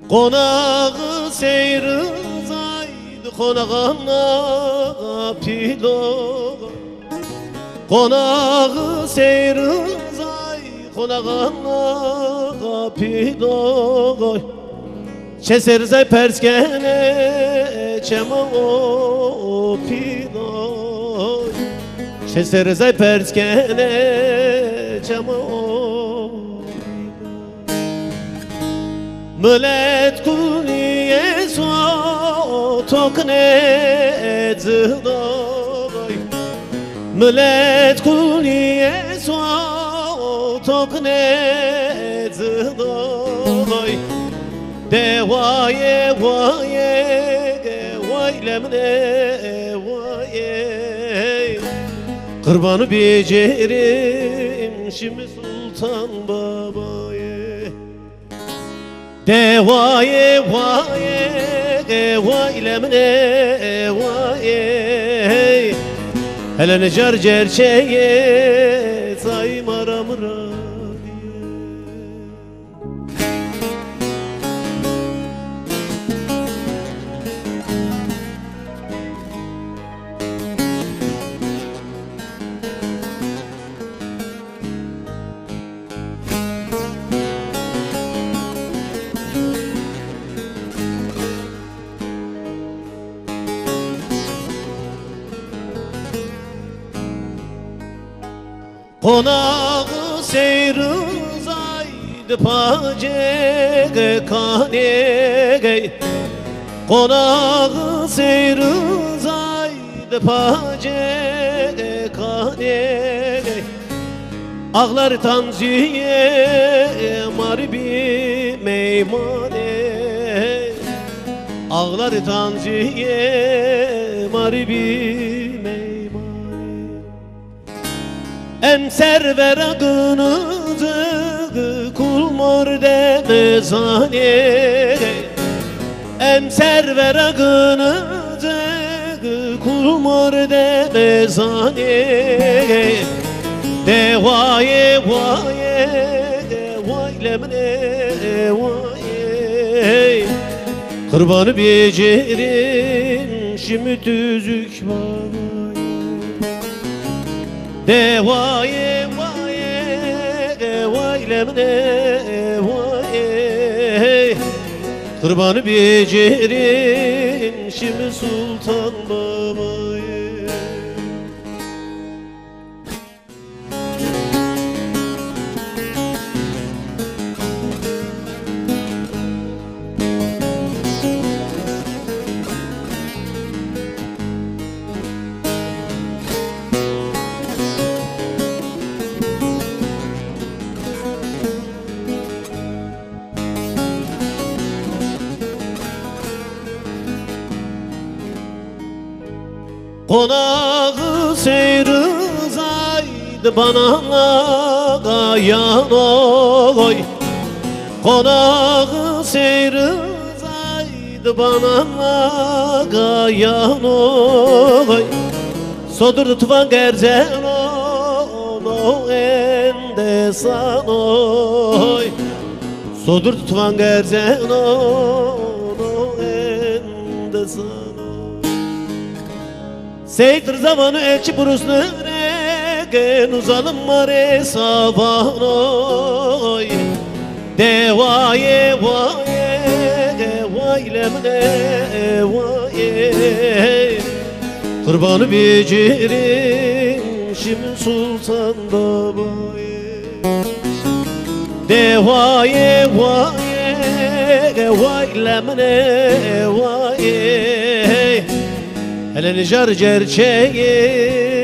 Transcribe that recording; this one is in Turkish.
Konağı seyrızaydı konağına pilo. Konağı seyrızay konağına pilo. Çeserzay perskene çema o pilo. Çeserzay perskene çema o. Millet kuliye so tokne zıday. Millet kuliye so tokne zıday. Devaye vaye vaylemne vaye. Kurbanı becerim şimdi Sultan Baba'ya. Devaye vaye vaylemne vaye. Hele necar cerçeye saymaramra. Konağı seyrızaydı pacege kanege. Konağı seyrızaydı pacege kanege. Ağlar tanziye marbi meymane. Ağlar tanziye marbi meymane. Emser veragınızı kul morde mezane. Emser veragınızı kul morde mezane. Devaye vaye vaylemne vaye. Kurbanı becerim şimdi düzük baba. Devaye vaye vaylemne vaye. Kurbanı becerim şimdi Sultan Baba'ya. Konağı seyrızaydı bana gayan oy. Konağı seyrızaydı bana gayan oy. Sodurdu tuvan gerzen o endesan oy. Sodurdu tuvan gerzen o endesan. Seytir zamanı elçi burusunu regen uzalım mare savanoy. Devaye vaye vaylemne vaye. Kurbanı becerim şimdi Sultan Baba'ya. Devaye vaye vaylemne vaye. Hele nicar gerçeği